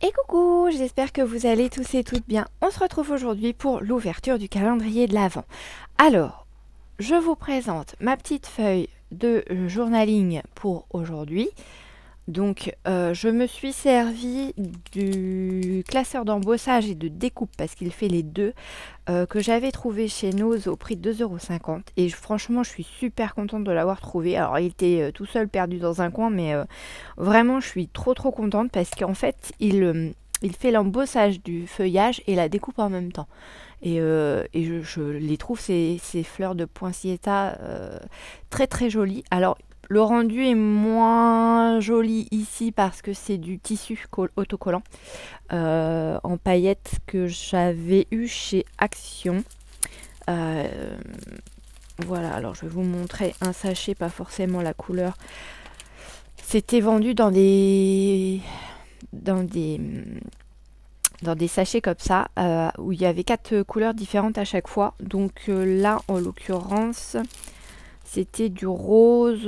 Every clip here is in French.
Et coucou, j'espère que vous allez tous et toutes bien. On se retrouve aujourd'hui pour l'ouverture du calendrier de l'Avent. Alors, je vous présente ma petite feuille de journaling pour aujourd'hui. Donc, je me suis servi du classeur d'embossage et de découpe parce qu'il fait les deux que j'avais trouvé chez Nose au prix de 2,50 €. Et franchement, je suis super contente de l'avoir trouvé. Alors, il était tout seul perdu dans un coin, mais vraiment, je suis trop contente parce qu'en fait, il fait l'embossage du feuillage et la découpe en même temps. Et je les trouve, ces fleurs de poinsettia, très jolies. Alors, le rendu est moins joli ici parce que c'est du tissu autocollant en paillettes que j'avais eu chez Action. Euh, voilà, alors je vais vous montrer un sachet, pas forcément la couleur. C'était vendu dans des, dans des sachets comme ça, où il y avait 4 couleurs différentes à chaque fois. Donc là, en l'occurrence, c'était du rose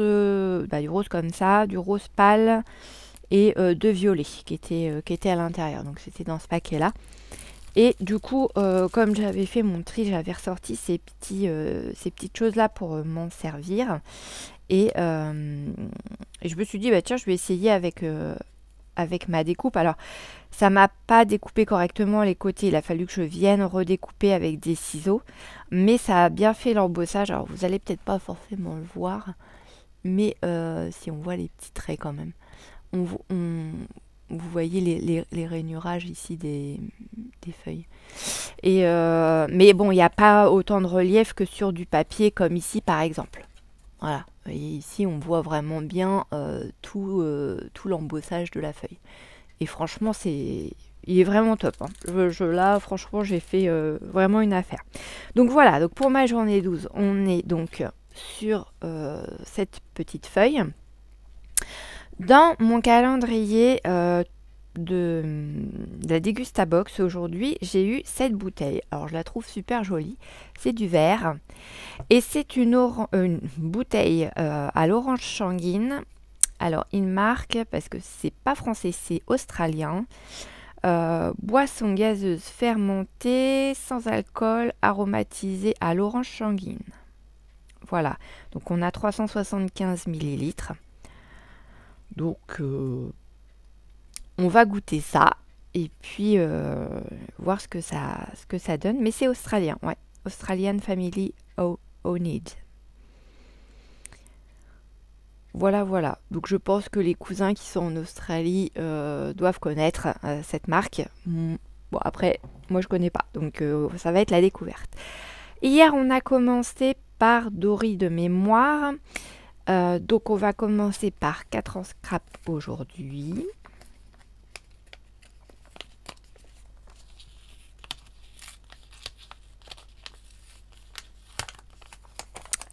comme ça, du rose pâle et de violet qui était à l'intérieur. Donc c'était dans ce paquet-là. Et du coup, comme j'avais fait mon tri, j'avais ressorti ces petites choses-là pour m'en servir. Et je me suis dit, bah tiens, je vais essayer avec ma découpe. Alors, ça m'a pas découpé correctement les côtés. Il a fallu que je vienne redécouper avec des ciseaux. Mais ça a bien fait l'embossage. Alors, vous allez peut-être pas forcément le voir. Mais si on voit les petits traits quand même. Vous voyez les rainurages ici des feuilles. Mais bon, il n'y a pas autant de relief que sur du papier comme ici par exemple. Voilà. Et ici, on voit vraiment bien tout l'embossage de la feuille. Et franchement, il est vraiment top. Hein. Là, franchement, j'ai fait vraiment une affaire. Donc voilà, donc pour ma journée 12, on est donc sur cette petite feuille. Dans mon calendrier de la Dégustabox aujourd'hui, j'ai eu cette bouteille. Alors je la trouve super jolie. C'est du verre. Et c'est une bouteille à l'orange sanguine. Alors il marque, parce que c'est pas français, c'est australien. Boisson gazeuse fermentée, sans alcool, aromatisée à l'orange sanguine. Voilà. Donc on a 375 millilitres. Donc on va goûter ça et puis voir ce que ça donne. Mais c'est australien, ouais. Australian Family Owned. Voilà. Donc je pense que les cousins qui sont en Australie doivent connaître cette marque. Bon, après, moi je connais pas, donc ça va être la découverte. Hier, on a commencé par Dory de mémoire. Donc on va commencer par 4 en scrap aujourd'hui.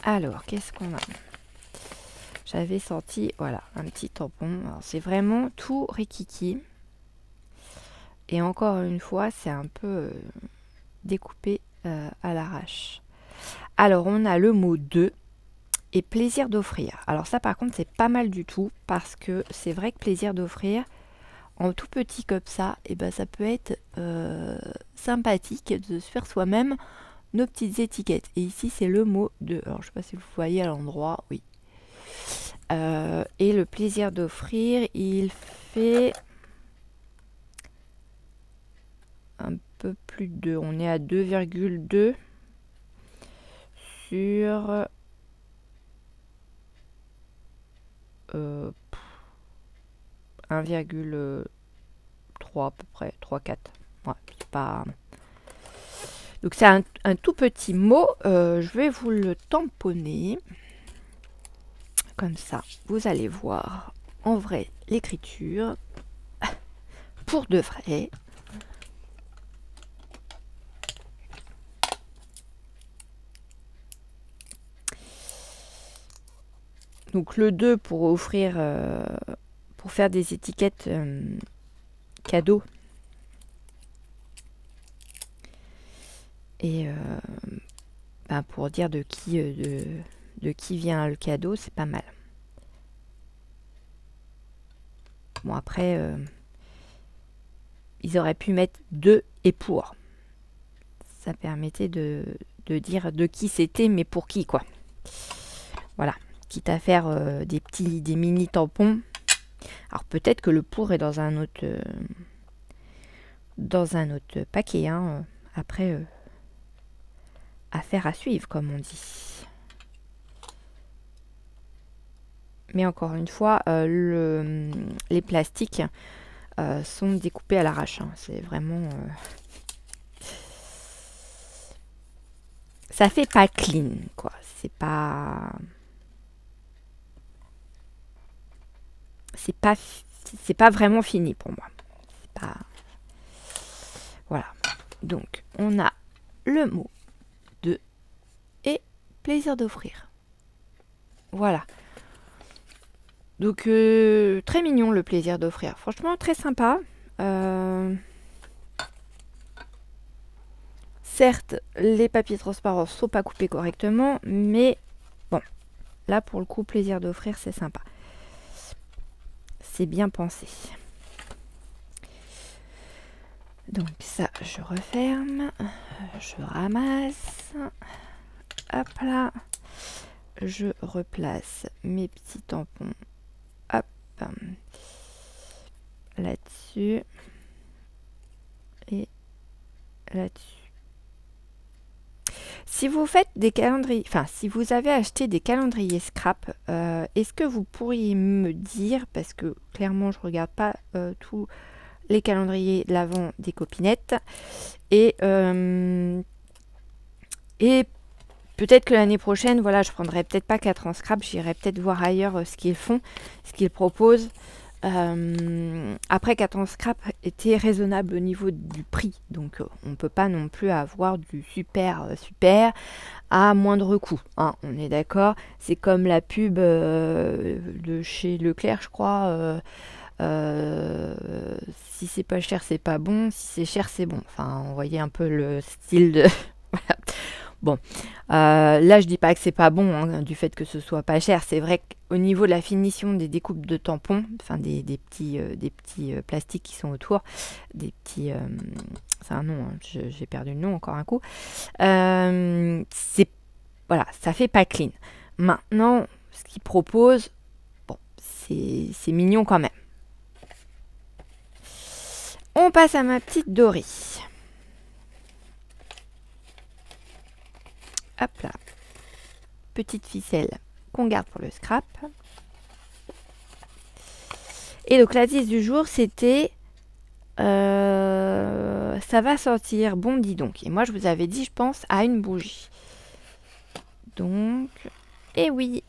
Alors, qu'est-ce qu'on a? J'avais senti, voilà, un petit tampon. Alors, c'est vraiment tout rikiki. Et encore une fois, c'est un peu découpé à l'arrache. Alors, on a le mot de et plaisir d'offrir. Alors ça, par contre, c'est pas mal du tout parce que c'est vrai que plaisir d'offrir, en tout petit comme ça, et ben, ça peut être sympathique de se faire soi-même nos petites étiquettes. Et ici, c'est le mot de. Alors, je sais pas si vous voyez à l'endroit, oui. Et le plaisir d'offrir, il fait un peu plus de... On est à 2,2 sur 1,3 à peu près, 3,4. Ouais, c'est pas... Donc c'est un tout petit mot. Je vais vous le tamponner. Comme ça, vous allez voir en vrai l'écriture. Pour de vrai. Donc le 2 pour offrir, pour faire des étiquettes cadeaux. Et pour dire de qui vient le cadeau, c'est pas mal. Bon après, ils auraient pu mettre de et pour. Ça permettait de dire de qui c'était, mais pour qui, quoi. Voilà. Quitte à faire des mini tampons. Alors peut-être que le pour est dans un autre paquet. Hein. Après, affaire à suivre, comme on dit. Mais encore une fois, les plastiques sont découpés à l'arrache. Hein. C'est vraiment... ça fait pas clean, quoi. C'est pas vraiment fini pour moi. C'est pas... Voilà. Donc, on a le mot de et plaisir d'offrir. Voilà. Donc, très mignon le plaisir d'offrir. Franchement, très sympa. Certes, les papiers transparents ne sont pas coupés correctement, mais bon, là pour le coup, plaisir d'offrir, c'est sympa. C'est bien pensé. Donc ça, je referme, je ramasse, hop là, je replace mes petits tampons, hop, là-dessus et là-dessus. Si vous faites des calendriers, enfin si vous avez acheté des calendriers scrap, est-ce que vous pourriez me dire, parce que clairement je regarde pas tous les calendriers de l'Avent des copinettes, et peut-être que l'année prochaine, voilà, je prendrai peut-être pas 4 en scrap, j'irai peut-être voir ailleurs ce qu'ils font, ce qu'ils proposent. Après, 4 en scrap était raisonnable au niveau du prix, donc on peut pas non plus avoir du super à moindre coût, hein, on est d'accord. C'est comme la pub de chez Leclerc, je crois. Si c'est pas cher, c'est pas bon. Si c'est cher, c'est bon. Enfin, on voyait un peu le style de... voilà. Bon, là je dis pas que c'est pas bon hein, du fait que ce soit pas cher. C'est vrai qu'au niveau de la finition des découpes de tampons, enfin des petits plastiques qui sont autour, des petits, c'est un nom, hein, j'ai perdu le nom encore un coup. C'est voilà, ça fait pas clean. Maintenant, ce qu'ils proposent, bon, c'est mignon quand même. On passe à ma petite Dory. Hop là. Petite ficelle qu'on garde pour le scrap. Et donc l'indice du jour, c'était ça va sortir, bon dis donc. Et moi je vous avais dit, je pense, à une bougie. Donc, et oui.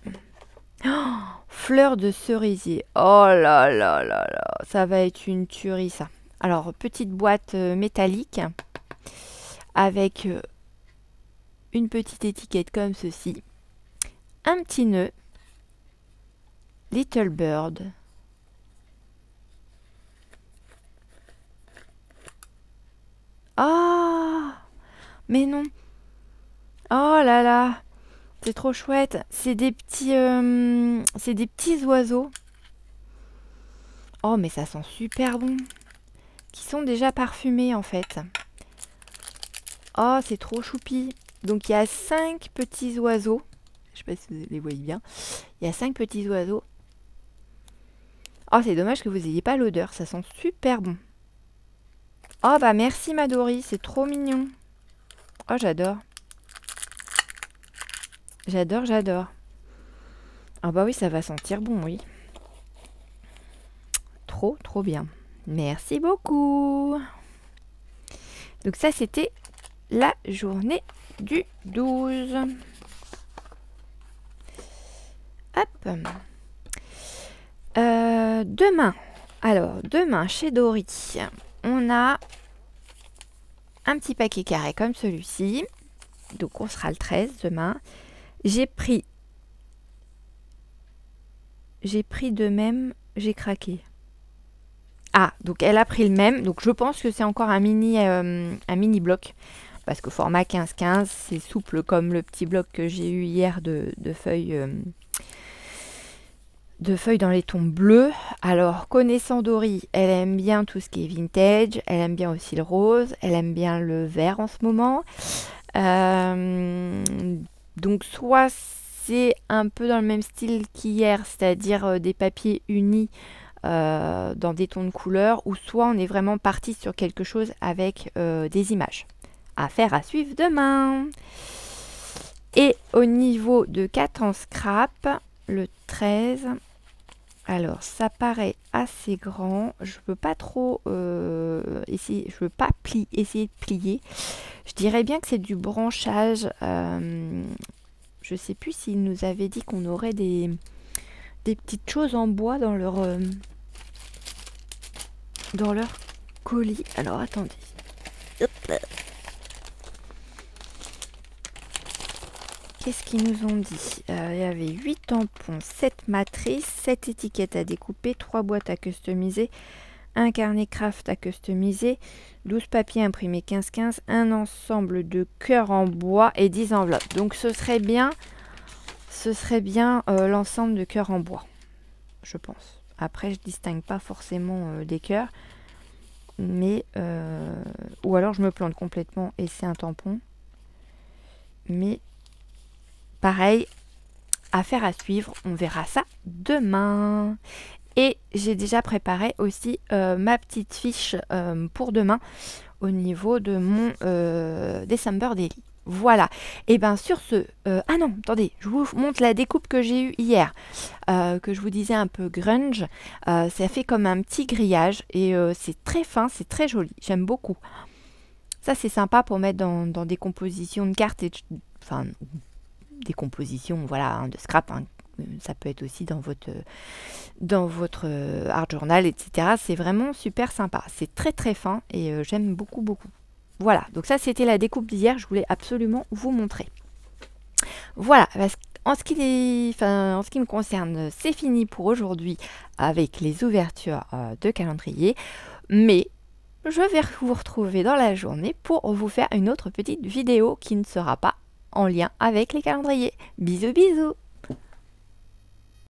Oh, fleur de cerisier. Oh là là là là. Ça va être une tuerie ça. Alors, petite boîte métallique avec une petite étiquette comme ceci. Un petit nœud. Little Bird. Ah, mais non. Oh là là. C'est trop chouette. C'est des petits oiseaux. Oh, mais ça sent super bon. Qui sont déjà parfumés en fait. Oh, c'est trop choupi. Donc il y a 5 petits oiseaux. Je sais pas si vous les voyez bien. Il y a 5 petits oiseaux. Oh, c'est dommage que vous n'ayez pas l'odeur. Ça sent super bon. Oh, bah merci Madori. C'est trop mignon. Oh, j'adore. J'adore, j'adore. Ah bah oui, ça va sentir bon, oui. Trop, trop bien. Merci beaucoup. Donc ça, c'était la journée du 12. Hop. Demain. Alors, demain, chez Dory, on a un petit paquet carré comme celui-ci. Donc, on sera le 13 demain. J'ai pris de même, j'ai craqué. Ah, donc elle a pris le même. Donc je pense que c'est encore un mini bloc. Parce que format 15-15, c'est souple comme le petit bloc que j'ai eu hier de feuilles de feuilles dans les tons bleus. Alors, connaissant Dory, elle aime bien tout ce qui est vintage, elle aime bien aussi le rose, elle aime bien le vert en ce moment. Donc, soit c'est un peu dans le même style qu'hier, c'est-à-dire des papiers unis dans des tons de couleur, ou soit on est vraiment parti sur quelque chose avec des images. Affaire à suivre demain. Et au niveau de 4 en scrap, le 13, alors ça paraît assez grand, je peux pas trop essayer, je veux pas essayer de plier. Je dirais bien que c'est du branchage. Je sais plus s'ils nous avaient dit qu'on aurait des petites choses en bois dans leur colis. Alors attendez. Hop là. Qu'est-ce qu'ils nous ont dit? Il y avait 8 tampons, 7 matrices, 7 étiquettes à découper, 3 boîtes à customiser, un carnet craft à customiser, 12 papiers imprimés 15-15, un ensemble de cœurs en bois et 10 enveloppes. Donc ce serait bien l'ensemble de cœurs en bois, je pense. Après, je distingue pas forcément des cœurs, mais ou alors je me plante complètement et c'est un tampon. Mais pareil, affaire à suivre, on verra ça demain. Et j'ai déjà préparé aussi ma petite fiche pour demain au niveau de mon December Daily. Voilà. Et bien sur ce... ah non, attendez, je vous montre la découpe que j'ai eue hier, que je vous disais un peu grunge. Ça fait comme un petit grillage et c'est très fin, c'est très joli. J'aime beaucoup. Ça, c'est sympa pour mettre dans des compositions de cartes et enfin des compositions, voilà, hein, de scrap. Hein. Ça peut être aussi dans votre art journal, etc. C'est vraiment super sympa. C'est très très fin et j'aime beaucoup beaucoup. Voilà, donc ça c'était la découpe d'hier. Je voulais absolument vous montrer. Voilà, en ce qui me concerne, c'est fini pour aujourd'hui avec les ouvertures de calendrier. Mais je vais vous retrouver dans la journée pour vous faire une autre petite vidéo qui ne sera pas en lien avec les calendriers. Bisous bisous!